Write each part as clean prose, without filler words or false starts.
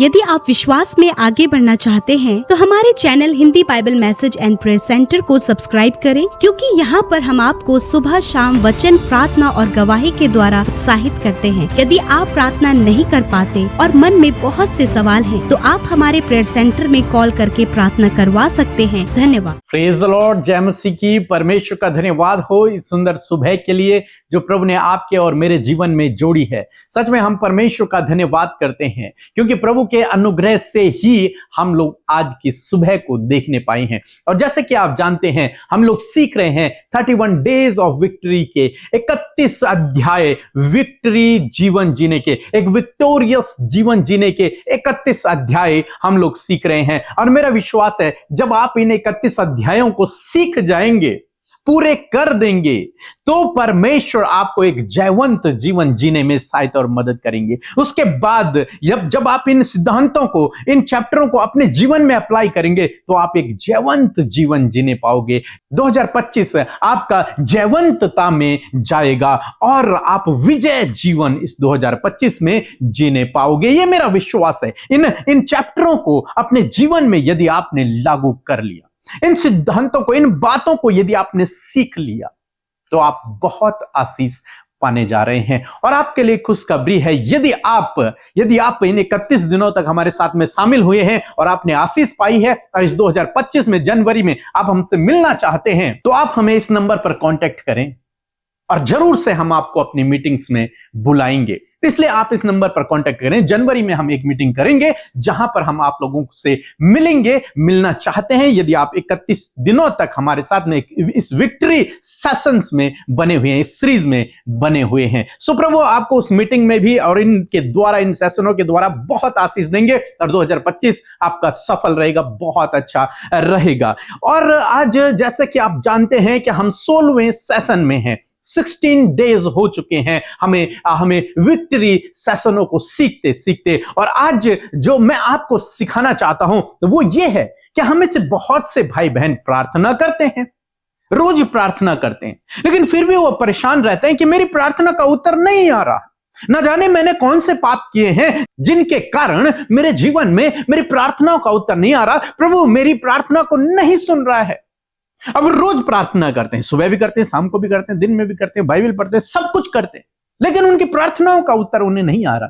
यदि आप विश्वास में आगे बढ़ना चाहते हैं तो हमारे channel Hindi Bible message and prayer centre को सब्सक्राइब करें, क्योंकि यहाँ पर हम आपको सुबह शाम वचन, प्रार्थना और गवाही के द्वारा उत्साहित करते हैं। यदि आप प्रार्थना नहीं कर पाते और मन में बहुत से सवाल हैं, तो आप हमारे प्रेयर सेंटर में कॉल करके प्रार्थना करवा सकते हैं। धन्यवाद। Praise the Lord. जय मसीह की। परमेश्वर का धन्यवाद हो इस सुंदर सुबह के लिए जो प्रभु ने आपके और मेरे जीवन में जोड़ी है। सच में हम परमेश्वर का धन्यवाद करते हैं, क्योंकि प्रभु के अनुग्रह से ही हम लोग आज की सुबह को देखने पाए हैं। और जैसे कि आप जानते हैं, हम लोग सीख रहे हैं 31 डेज ऑफ विक्ट्री के 31 अध्याय, विक्ट्री जीवन जीने के, एक विक्टोरियस जीवन जीने के 31 अध्याय हम लोग सीख रहे हैं। और मेरा विश्वास है जब आप इन 31 अध्यायों को सीख जाएंगे, पूरे कर देंगे, तो परमेश्वर आपको एक जयवंत जीवन जीने में सहायता और मदद करेंगे। उसके बाद जब आप इन सिद्धांतों को, इन चैप्टरों को अपने जीवन में अप्लाई करेंगे, तो आप एक जयवंत जीवन जीने पाओगे। 2025 आपका जयवंतता में जाएगा और आप विजय जीवन इस 2025 में जीने पाओगे। यह मेरा विश्वास है। इन चैप्टरों को अपने जीवन में यदि आपने लागू कर लिया, इन सिद्धांतों को, इन बातों को यदि आपने सीख लिया, तो आप बहुत आशीष पाने जा रहे हैं। और आपके लिए खुशखबरी है, यदि आप इन 31 दिनों तक हमारे साथ में शामिल हुए हैं और आपने आशीष पाई है और इस 2025 में जनवरी में आप हमसे मिलना चाहते हैं, तो आप हमें इस नंबर पर कांटेक्ट करें और जरूर से हम आपको अपनी मीटिंग्स में बुलाएंगे। इसलिए आप इस नंबर पर कांटेक्ट करें। जनवरी में हम एक मीटिंग करेंगे जहां पर हम आप लोगों से मिलना चाहते हैं। यदि आप 31 दिनों तक हमारे साथ में इस विक्ट्री सेशंस में बने हुए हैं, इस सीरीज में बने हुए हैं, सो प्रभु आपको उस मीटिंग में भी और इनके द्वारा, इन सेशनों के द्वारा बहुत आशीष देंगे और 2025 आपका सफल रहेगा, बहुत अच्छा रहेगा। और आज जैसे कि आप जानते हैं कि हम 16वें सेशन में हैं, 16 डेज हो चुके हैं हमें विक्ट्री सेशनों को सीखते सीखते। और आज जो मैं आपको सिखाना चाहता हूं तो वो ये है कि हमें से बहुत से भाई बहन प्रार्थना करते हैं, रोज प्रार्थना करते हैं, लेकिन फिर भी वो परेशान रहते हैं कि मेरी प्रार्थना का उत्तर नहीं आ रहा। ना जाने मैंने कौन से पाप किए हैं जिनके कारण मेरे जीवन में मेरी प्रार्थनाओं का उत्तर नहीं आ रहा। प्रभु मेरी प्रार्थना को नहीं सुन रहा है। अब रोज प्रार्थना करते हैं, सुबह भी करते हैं, शाम को भी करते हैं, दिन में भी करते हैं, बाइबल पढ़ते हैं, सब कुछ करते हैं, लेकिन उनकी प्रार्थनाओं का उत्तर उन्हें नहीं आ रहा।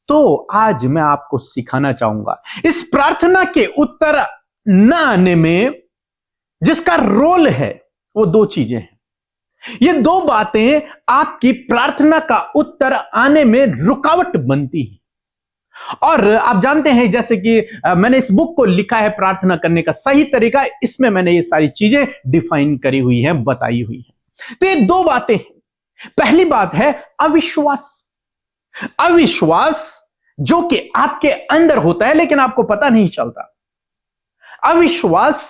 तो आज मैं आपको सिखाना चाहूंगा इस प्रार्थना के उत्तर न आने में जिसका रोल है, वो 2 चीजें हैं। ये 2 बातें आपकी प्रार्थना का उत्तर आने में रुकावट बनती हैं। और आप जानते हैं, जैसे कि मैंने इस बुक को लिखा है प्रार्थना करने का सही तरीका, इसमें मैंने ये सारी चीजें डिफाइन करी हुई हैं, बताई हुई हैं। तो ये 2 बातें हैं। पहली बात है अविश्वास। अविश्वास जो कि आपके अंदर होता है लेकिन आपको पता नहीं चलता। अविश्वास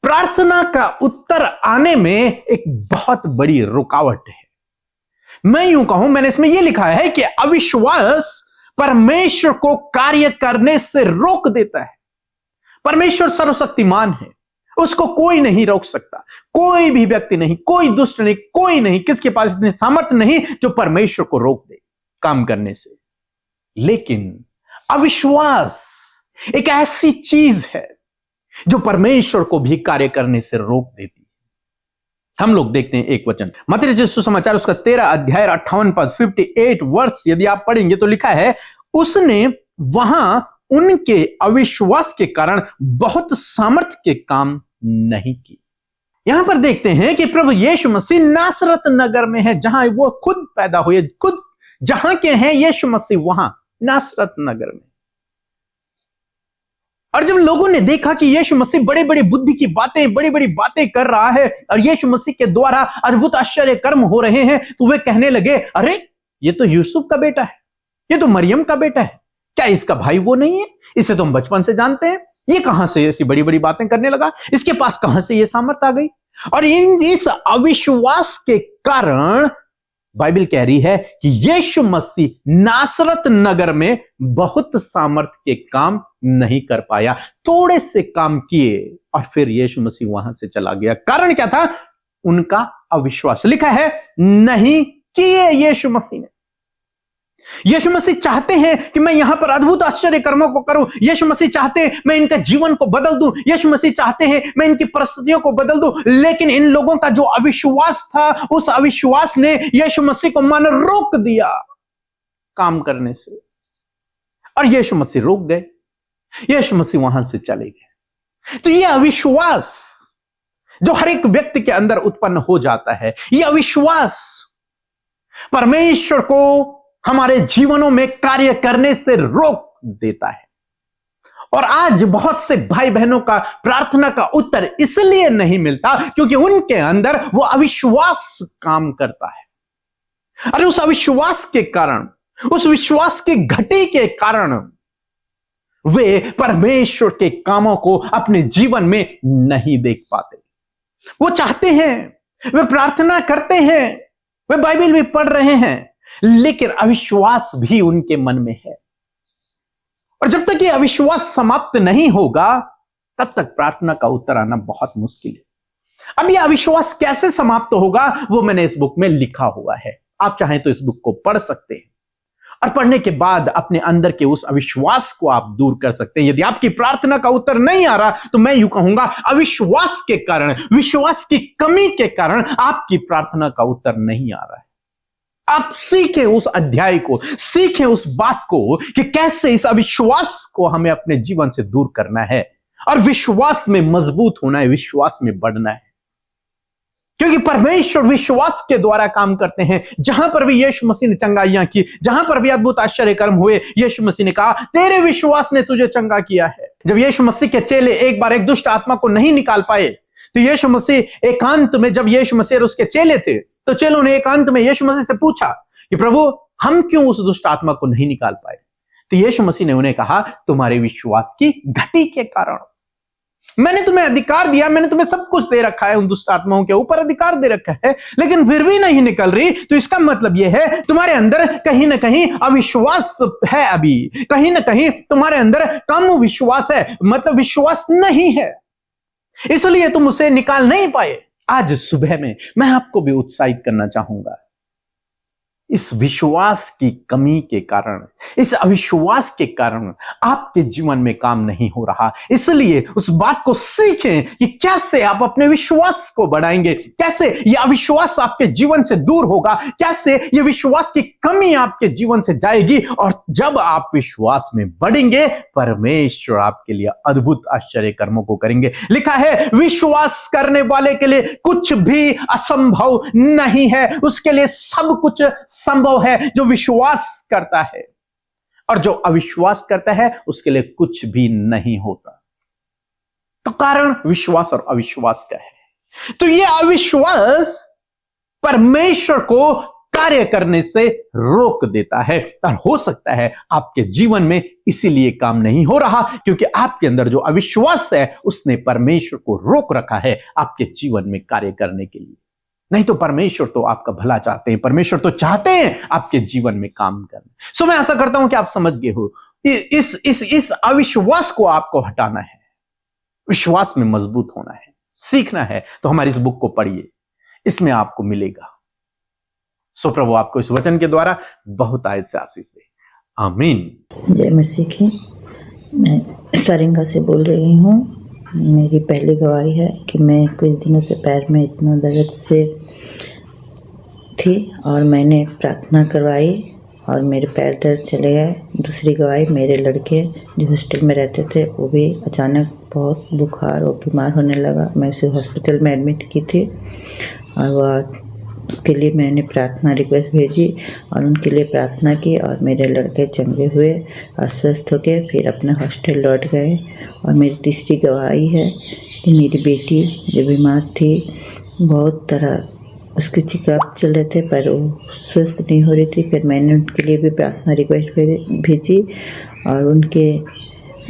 प्रार्थना का उत्तर आने में एक बहुत बड़ी रुकावट है। मैं यूं कहूं, मैंने इसमें यह लिखा है कि अविश्वास परमेश्वर को कार्य करने से रोक देता है। परमेश्वर सर्वशक्तिमान है, उसको कोई नहीं रोक सकता, कोई भी व्यक्ति नहीं, कोई दुष्ट नहीं, कोई नहीं, किसके पास इतनी सामर्थ्य नहीं जो परमेश्वर को रोक दे काम करने से। लेकिन अविश्वास एक ऐसी चीज है जो परमेश्वर को भी कार्य करने से रोक देती है। हम लोग देखते हैं एक वचन, मत्ती रचित सुसमाचार उसका 13 अध्याय 58 पद 58 वर्ष यदि आप पढ़ेंगे तो लिखा है, उसने वहां उनके अविश्वास के कारण बहुत सामर्थ्य के काम नहीं किए। यहां पर देखते हैं कि प्रभु यीशु मसीह नासरत नगर में है, जहां वो खुद पैदा हुए, खुद जहां के हैं यीशु मसीह, वहां नासरत नगर में। और जब लोगों ने देखा कि यीशु मसीह बड़े बड़े बुद्धि की बातें, बड़ी बड़ी बातें कर रहा है और यीशु मसीह के द्वारा अद्भुत आश्चर्य कर्म हो रहे हैं, तो वे कहने लगे, अरे ये तो यूसुफ का बेटा है, ये तो मरियम का बेटा है, क्या इसका भाई वो नहीं है? इसे तो हम बचपन से जानते हैं, ये कहां से ऐसी बड़ी बड़ी बातें करने लगा? इसके पास कहां से ये सामर्थ्य आ गई? और इस अविश्वास के कारण बाइबल कह रही है कि यीशु मसीह नासरत नगर में बहुत सामर्थ्य के काम नहीं कर पाया। थोड़े से काम किए और फिर यीशु मसीह वहां से चला गया। कारण क्या था? उनका अविश्वास। लिखा है नहीं किए यीशु मसीह ने। यीशु मसीह चाहते हैं कि मैं यहां पर अद्भुत आश्चर्य कर्मों को करूं। यीशु मसीह चाहते हैं मैं इनका जीवन को बदल दूं। यीशु मसीह चाहते हैं मैं इनकी परिस्थितियों को बदल दूं। लेकिन इन लोगों का जो अविश्वास था, उस अविश्वास ने यीशु मसीह को मन रोक दिया काम करने से, और यीशु मसीह रोक गए। यीशु मसीह वहां से चले गए। तो यह अविश्वास जो हर एक व्यक्ति के अंदर उत्पन्न हो जाता है, यह अविश्वास परमेश्वर को हमारे जीवनों में कार्य करने से रोक देता है। और आज बहुत से भाई बहनों का प्रार्थना का उत्तर इसलिए नहीं मिलता क्योंकि उनके अंदर वो अविश्वास काम करता है। अरे उस अविश्वास के कारण, उस विश्वास की घटी के कारण वे परमेश्वर के कामों को अपने जीवन में नहीं देख पाते। वो चाहते हैं, वे प्रार्थना करते हैं, वे बाइबल भी पढ़ रहे हैं, लेकिन अविश्वास भी उनके मन में है। और जब तक ये अविश्वास समाप्त नहीं होगा तब तक प्रार्थना का उत्तर आना बहुत मुश्किल है। अब यह अविश्वास कैसे समाप्त होगा वो मैंने इस बुक में लिखा हुआ है। आप चाहें तो इस बुक को पढ़ सकते हैं और पढ़ने के बाद अपने अंदर के उस अविश्वास को आप दूर कर सकते हैं। यदि आपकी प्रार्थना का उत्तर नहीं आ रहा तो मैं यूं कहूंगा अविश्वास के कारण, विश्वास की कमी के कारण आपकी प्रार्थना का उत्तर नहीं आ रहा है। आप सीखें उस अध्याय को, सीखें उस बात को कि कैसे इस अविश्वास को हमें अपने जीवन से दूर करना है और विश्वास में मजबूत होना है, विश्वास में बढ़ना है। क्योंकि परमेश्वर विश्वास के द्वारा काम करते हैं। जहां पर भी यीशु मसीह ने चंगाइयां की, जहां पर भी अद्भुत आश्चर्य कर्म हुए, यीशु मसीह ने कहा तेरे विश्वास ने तुझे चंगा किया है। जब यीशु मसीह के चेले एक बार एक दुष्ट आत्मा को नहीं निकाल पाए तो यीशु मसीह एकांत में, जब यीशु मसीह और उसके चेले थे तो चेलों ने एकांत में यीशु मसीह से पूछा कि प्रभु हम क्यों उस दुष्ट आत्मा को नहीं निकाल पाए। तो यीशु मसीह ने उन्हें कहा तुम्हारे विश्वास की घटी के कारण। मैंने तुम्हें अधिकार दिया, मैंने तुम्हें सब कुछ दे रखा है, उन दुष्ट आत्माओं के ऊपर अधिकार दे रखा है, लेकिन फिर भी नहीं निकल रही। तो इसका मतलब यह है तुम्हारे अंदर कहीं ना कहीं अविश्वास है, अभी कहीं ना कहीं तुम्हारे अंदर कम विश्वास है, मतलब विश्वास नहीं है, इसलिए तुम उसे निकाल नहीं पाए। आज सुबह में मैं आपको भी उत्साहित करना चाहूंगा। इस विश्वास की कमी के कारण, इस अविश्वास के कारण आपके जीवन में काम नहीं हो रहा। इसलिए उस बात को सीखें कि कैसे आप अपने विश्वास को बढ़ाएंगे, कैसे यह अविश्वास आपके जीवन से दूर होगा, कैसे यह विश्वास की कमी आपके जीवन से जाएगी। और जब आप विश्वास में बढ़ेंगे परमेश्वर आपके लिए अद्भुत आश्चर्य कर्मों को करेंगे। लिखा है विश्वास करने वाले के लिए कुछ भी असंभव नहीं है, उसके लिए सब कुछ संभव है जो विश्वास करता है, और जो अविश्वास करता है उसके लिए कुछ भी नहीं होता। तो कारण विश्वास और अविश्वास का है। तो यह अविश्वास परमेश्वर को कार्य करने से रोक देता है, और हो सकता है आपके जीवन में इसीलिए काम नहीं हो रहा क्योंकि आपके अंदर जो अविश्वास है उसने परमेश्वर को रोक रखा है आपके जीवन में कार्य करने के लिए। नहीं तो परमेश्वर तो आपका भला चाहते हैं, परमेश्वर तो चाहते हैं आपके जीवन में काम करना। सो मैं आशा करता हूं कि आप समझ गए हो। इस अविश्वास को आपको हटाना है, विश्वास में मजबूत होना है, सीखना है। तो हमारी इस बुक को पढ़िए, इसमें आपको मिलेगा। सो प्रभु आपको इस वचन के द्वारा बहुत आयत से आशीष दे। आमीन। जय मसीह की। मैं सारिंगा से बोल रही हूँ। मेरी पहली गवाही है कि मैं कुछ दिनों से पैर में इतना दर्द से थी और मैंने प्रार्थना करवाई और मेरे पैर दर्द चले गए। दूसरी गवाही, मेरे लड़के जो हॉस्टल में रहते थे वो भी अचानक बहुत बुखार और बीमार होने लगा। मैं उसे हॉस्पिटल में एडमिट की थी और वह उसके लिए मैंने प्रार्थना रिक्वेस्ट भेजी और उनके लिए प्रार्थना की और मेरे लड़के चंगे हुए और स्वस्थ होके फिर अपने हॉस्टल लौट गए। और मेरी तीसरी गवाही है कि मेरी बेटी जो बीमार थी, बहुत तरह उसके चेकअप चल रहे थे पर वो स्वस्थ नहीं हो रही थी। फिर मैंने उनके लिए भी प्रार्थना रिक्वेस्ट भेजी और उनके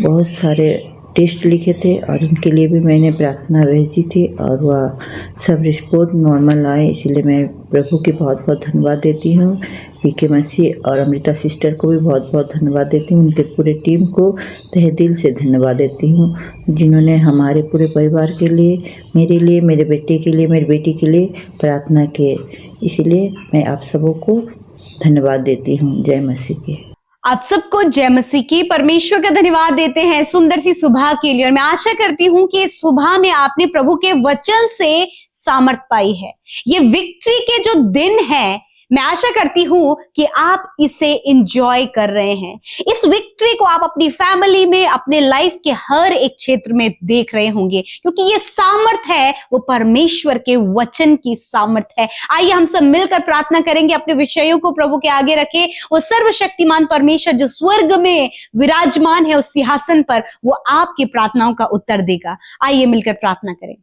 बहुत सारे टेस्ट लिखे थे और उनके लिए भी मैंने प्रार्थना भेजी थी और वह सब रिपोर्ट नॉर्मल आए। इसलिए मैं प्रभु की बहुत बहुत धन्यवाद देती हूँ। पीके मसीह और अमृता सिस्टर को भी बहुत बहुत धन्यवाद देती हूँ। उनके पूरे टीम को तहे दिल से धन्यवाद देती हूँ जिन्होंने हमारे पूरे परिवार के लिए, मेरे लिए, मेरे बेटे के लिए, मेरी बेटी के लिए प्रार्थना किए। इसीलिए मैं आप सबों को धन्यवाद देती हूँ। जय मसीह की। आप सबको जय मसीह की। परमेश्वर का धन्यवाद देते हैं सुंदर सी सुबह के लिए, और मैं आशा करती हूँ कि इस सुबह में आपने प्रभु के वचन से सामर्थ पाई है। ये विक्ट्री के जो दिन है, मैं आशा करती हूँ कि आप इसे एंजॉय कर रहे हैं। इस विक्ट्री को आप अपनी फैमिली में, अपने लाइफ के हर एक क्षेत्र में देख रहे होंगे, क्योंकि ये सामर्थ है वो परमेश्वर के वचन की सामर्थ है। आइए हम सब मिलकर प्रार्थना करेंगे, अपने विषयों को प्रभु के आगे रखें। वो सर्वशक्तिमान परमेश्वर जो स्वर्ग में विराजमान है उस सिंहासन पर, वो आपकी प्रार्थनाओं का उत्तर देगा। आइए मिलकर प्रार्थना करें।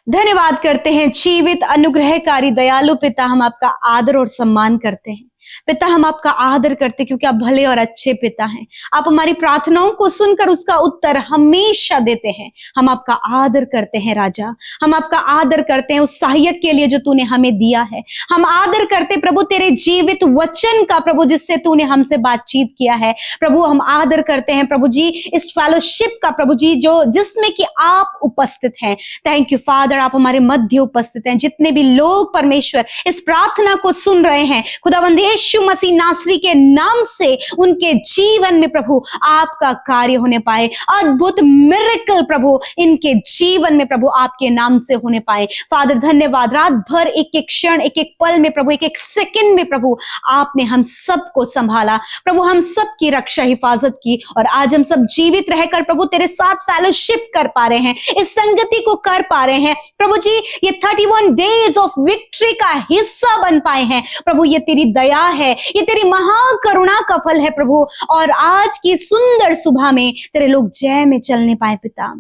धन्यवाद करते हैं जीवित अनुग्रहकारी दयालु पिता, हम आपका आदर और सम्मान करते हैं। पिता हम आपका आदर करते क्योंकि आप भले और अच्छे पिता हैं। आप हमारी प्रार्थनाओं को सुनकर उसका उत्तर हमेशा देते हैं। हम आपका आदर करते हैं राजा, हम आपका आदर करते हैं उस सहायक के लिए जो तूने हमें दिया है। हम आदर करते प्रभु तेरे जीवित वचन का प्रभु, जिससे तूने हमसे बातचीत किया है प्रभु। हम आदर करते हैं प्रभु जी इस फेलोशिप का प्रभु जी, जो जिसमें कि आप उपस्थित हैं। थैंक यू फादर, आप हमारे मध्य उपस्थित हैं। जितने भी लोग परमेश्वर इस प्रार्थना को सुन रहे हैं, खुदावंद यीशु मसीह नासरी के नाम से उनके जीवन में प्रभु आपका कार्य होने पाए। अद्भुत मिरेकल प्रभु इनके जीवन में प्रभु आपके नाम से होने पाए। फादर धन्यवाद, रात भर एक एक क्षण, एक एक पल में प्रभु, एक एक सेकंड में प्रभु आपने हम सबको संभाला प्रभु, हम सबकी रक्षा हिफाजत की, और आज हम सब जीवित रहकर प्रभु तेरे साथ फेलोशिप कर पा रहे हैं, इस संगति को कर पा रहे हैं प्रभु जी। ये 31 डेज ऑफ विक्ट्री का हिस्सा बन पाए हैं प्रभु। ये तेरी दया है, ये तेरी महाकरुणा का फल है प्रभु, और आज की सुंदर सुबह में तेरे लोग जय में चलने पाए पिता।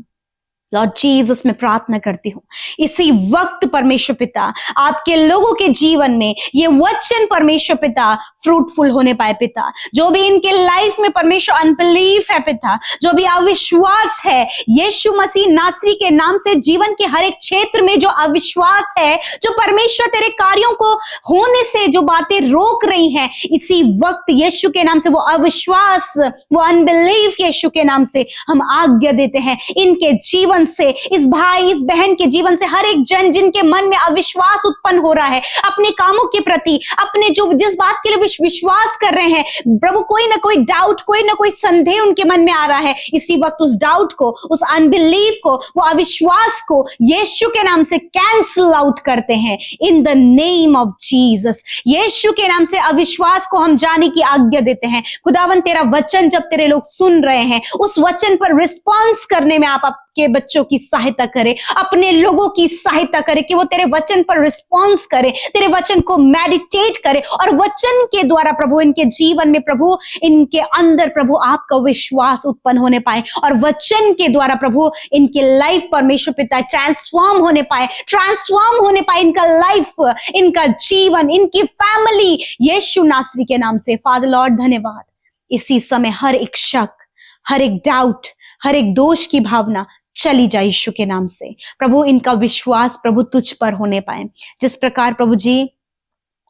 लॉर्ड जीसस मैं प्रार्थना करती हूँ इसी वक्त परमेश्वर पिता आपके लोगों के जीवन में ये वचन परमेश्वर पिता फ्रूटफुल होने पाए पिता। जो भी इनके लाइफ में परमेश्वर अनबिलीफ है पिता, जो भी अविश्वास है, यीशु मसीह नासरी के नाम से जीवन के हर एक क्षेत्र में जो अविश्वास है, जो परमेश्वर तेरे कार्यों को होने से जो बातें रोक रही हैं, इसी वक्त यीशु के नाम से वो अविश्वास, वो अनबिलीफ यीशु के नाम से हम आज्ञा देते हैं इनके जीवन से, इस भाई इस बहन के जीवन से। हर एक जन जिनके मन में अविश्वास उत्पन्न हो रहा है अपने कामों के प्रति, अपने जो जिस बात के लिए विश्वास कर रहे हैं प्रभु, कोई ना कोई डाउट, कोई ना कोई संदेह उनके मन में आ रहा है, इसी वक्त उस डाउट को, उस अनबिलीफ को, वो अविश्वास को यीशु के नाम से कैंसल आउट करते हैं in the name of Jesus. Yeshu के नाम से अविश्वास को हम जाने की आज्ञा देते हैं। खुदावन तेरा वचन जब तेरे लोग सुन रहे हैं, उस वचन पर रिस्पॉन्स करने में आप के बच्चों की सहायता करे, अपने लोगों की सहायता करे कि वो तेरे वचन पर रिस्पॉन्स करे, तेरे वचन को मेडिटेट करे, और वचन के द्वारा प्रभु इनके जीवन में प्रभु, इनके अंदर प्रभु आपका विश्वास उत्पन्न होने पाए, और वचन के द्वारा प्रभु इनके लाइफ परमेश्वर पिता ट्रांसफॉर्म होने पाए इनका लाइफ, इनका जीवन, इनकी फैमिली यीशु नासरी के नाम से। फादर लॉर्ड धन्यवाद, इसी समय हर एक शक, हर एक डाउट, हर एक दोष की भावना चली जाए यीशु के नाम से। प्रभु इनका विश्वास प्रभु तुझ पर होने पाए। जिस प्रकार प्रभु जी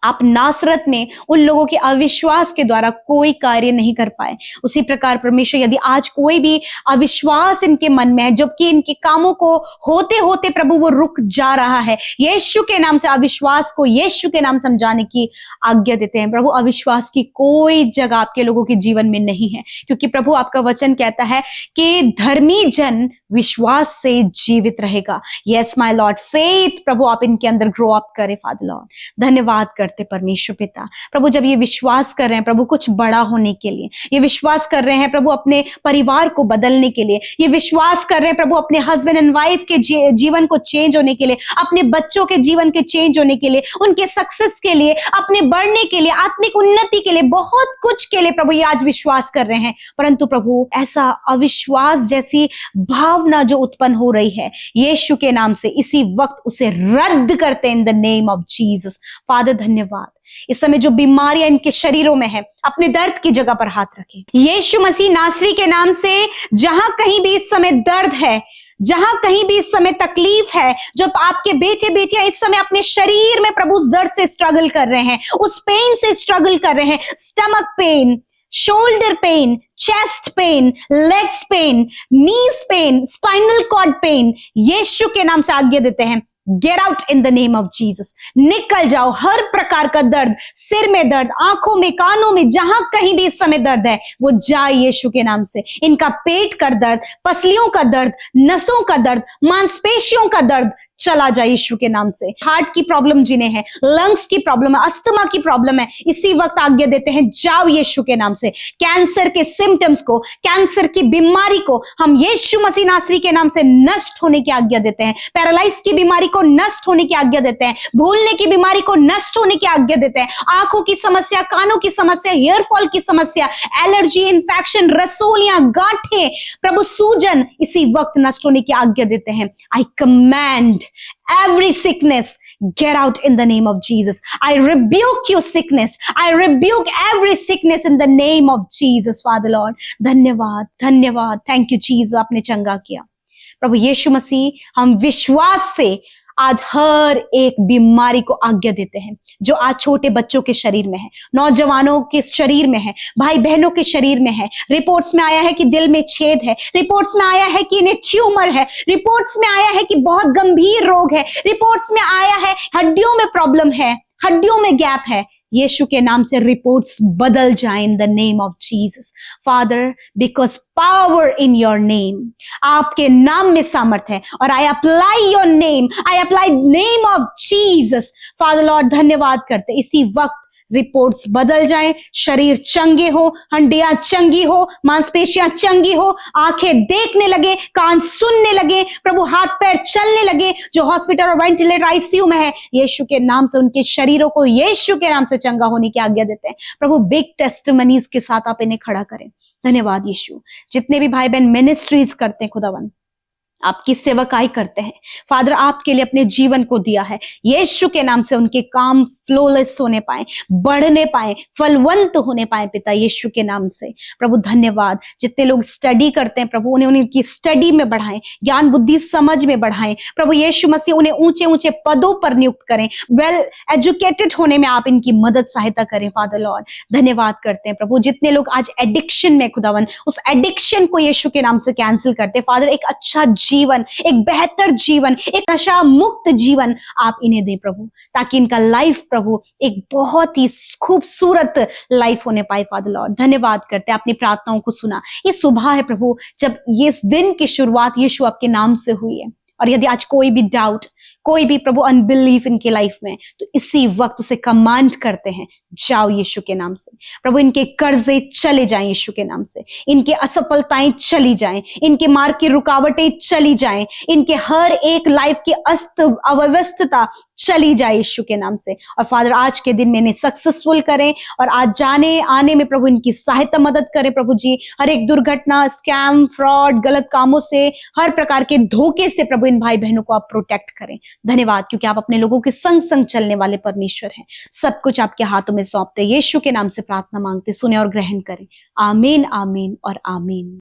आप नासरत में उन लोगों के अविश्वास के द्वारा कोई कार्य नहीं कर पाए, उसी प्रकार परमेश्वर यदि आज कोई भी अविश्वास इनके मन में है, जबकि इनके कामों को होते होते प्रभु वो रुक जा रहा है, यीशु के नाम से अविश्वास को यीशु के नाम समझाने की आज्ञा देते हैं प्रभु। अविश्वास की कोई जगह आपके लोगों के जीवन में नहीं है, क्योंकि प्रभु आपका वचन कहता है कि धर्मी जन विश्वास से जीवित रहेगा। यस माय लॉर्ड, फेथ प्रभु आप इनके अंदर ग्रो अप करें फादर लॉर्ड। धन्यवाद करते परमेश्वर पिता प्रभु, जब ये विश्वास कर रहे हैं प्रभु कुछ बड़ा होने के लिए, ये विश्वास कर रहे हैं प्रभु अपने परिवार को बदलने के लिए, ये विश्वास कर रहे हैं प्रभु अपने हस्बैंड एंड वाइफ के जीवन को चेंज होने के लिए, अपने बच्चों के जीवन के चेंज होने के लिए, उनके सक्सेस के लिए, अपने बढ़ने के लिए, आत्मिक उन्नति के लिए, बहुत कुछ के लिए प्रभु ये आज विश्वास कर रहे हैं। परंतु प्रभु ऐसा अविश्वास जैसी भावना जो उत्पन्न हो रही है यीशु के नाम से, इसी वक्त उसे रद्द करते हैं in the name of Jesus. Father धन्यवाद, इस समय जो बीमारियां इनके शरीरों में है अपने दर्द की जगह पर हाथ रखें यीशु मसीह नासरी के नाम से। जहां कहीं भी इस समय दर्द है, जहां कहीं भी इस समय तकलीफ है, जो आपके बेटे बेटियां इस समय अपने शरीर में प्रभु उस दर्द से स्ट्रगल कर रहे हैं, उस पेन से स्ट्रगल कर रहे हैं, stomach pain, shoulder pain, chest pain, legs pain, knees pain, spinal cord pain, Yeshu के नाम से आज्ञा देते हैं get out in the name of Jesus. निकल जाओ। हर प्रकार का दर्द, सिर में दर्द, आंखों में, कानों में, जहां कहीं भी इस समय दर्द है, वो जाए यीशु के नाम से। इनका पेट का दर्द, पसलियों का दर्द, नसों का दर्द, मांसपेशियों का दर्द चला जाए यीशु के नाम से। हार्ट की प्रॉब्लम जिन्हें है, लंग्स की प्रॉब्लम है, अस्थमा की प्रॉब्लम है, इसी वक्त आज्ञा देते हैं, जाओ यीशु के नाम से। कैंसर के सिम्टम्स को, कैंसर की बीमारी को हम यीशु मसीह नासरी के नाम से नष्ट होने की आज्ञा देते हैं। पैरालाइज की बीमारी को नष्ट होने की आज्ञा देते हैं। भूलने की बीमारी को नष्ट होने की आज्ञा देते हैं। आंखों की समस्या, कानों की समस्या, हेयर फॉल की समस्या, एलर्जी, इन्फेक्शन, रसोलियां, गांठें, प्रभु सूजन, इसी वक्त नष्ट होने की आज्ञा देते हैं। आई command every sickness get out in the name of Jesus. I rebuke your sickness. I rebuke every sickness in the name of Jesus, Father Lord. धन्यवाद, धन्यवाद। Thank you Jesus, आपने चंगा किया। प्रभु यीशु मसीह, हम विश्वास से आज हर एक बीमारी को आज्ञा देते हैं जो आज छोटे बच्चों के शरीर में है, नौजवानों के शरीर में है, भाई बहनों के शरीर में है। रिपोर्ट्स में आया है कि दिल में छेद है, रिपोर्ट्स में आया है कि इन्हें ट्यूमर है, रिपोर्ट्स में आया है कि बहुत गंभीर रोग है, रिपोर्ट्स में आया है हड्डियों में प्रॉब्लम है, हड्डियों में गैप है। यीशु के नाम से रिपोर्ट्स बदल जाए इन the name of Jesus. Father, because power in your name, आपके नाम में सामर्थ है, और I apply your name, I apply name of Jesus. Father Lord, धन्यवाद करते इसी वक्त रिपोर्ट्स बदल जाएं, शरीर चंगे हो, हड्डियां चंगी हो, मांसपेशियां चंगी हो, आंखें देखने लगे, कान सुनने लगे, प्रभु हाथ पैर चलने लगे। जो हॉस्पिटल और वेंटिलेटर आईसीयू में है, यीशु के नाम से उनके शरीरों को यीशु के नाम से चंगा होने की आज्ञा देते हैं। प्रभु बिग टेस्टिमनीज के साथ आप इन्हें खड़ा करें। धन्यवाद यीशु। जितने भी भाई बहन मिनिस्ट्रीज करते हैं खुदावन, आपकी सेवकाई करते हैं, फादर आपके लिए अपने जीवन को दिया है, यीशु के नाम से उनके काम फ्लोलेस होने पाए, बढ़ने पाए, फलवंत होने पाए पिता यीशु के नाम से। प्रभु धन्यवाद। जितने लोग स्टडी करते हैं प्रभु, उन्हें उनकी स्टडी में बढ़ाएं, ज्ञान बुद्धि समझ में बढ़ाएं। प्रभु यीशु मसीह उन्हें ऊंचे ऊंचे पदों पर नियुक्त करें, वेल एजुकेटेड होने में आप इनकी मदद सहायता करें। फादर लॉर्ड, धन्यवाद करते हैं प्रभु। जितने लोग आज एडिक्शन में खुदावन, उस एडिक्शन को यीशु के नाम से कैंसिल करते हैं। फादर, एक अच्छा जीवन, एक बेहतर जीवन, एक नशा मुक्त जीवन आप इन्हें दे प्रभु, ताकि इनका लाइफ प्रभु एक बहुत ही खूबसूरत लाइफ होने पाए। फादर लॉर्ड, धन्यवाद करते हैं, अपनी प्रार्थनाओं को सुना। ये सुबह है प्रभु जब ये इस दिन की शुरुआत यीशु आपके नाम से हुई है, और यदि आज कोई भी डाउट, कोई भी प्रभु अनबिलीफ इनके लाइफ में, तो इसी वक्त उसे कमांड करते हैं, जाओ यीशु के नाम से। प्रभु इनके कर्जे चले जाएं यीशु के नाम से, इनके असफलताएं चली जाएं, इनके मार्ग की रुकावटें चली जाएं, इनके हर एक लाइफ की अव्यवस्थता चली जाए यीशु के नाम से। और फादर, आज के दिन में इन्हें सक्सेसफुल करें, और आज जाने आने में प्रभु इनकी सहायता मदद करें प्रभु जी। हर एक दुर्घटना, स्कैम, फ्रॉड, गलत कामों से, हर प्रकार के धोखे से प्रभु इन भाई बहनों को आप प्रोटेक्ट करें। धन्यवाद, क्योंकि आप अपने लोगों के संग संग चलने वाले परमेश्वर हैं। सब कुछ आपके हाथों में सौंपते यीशु के नाम से प्रार्थना मांगते, सुने और ग्रहण करें। आमीन, आमीन और आमीन।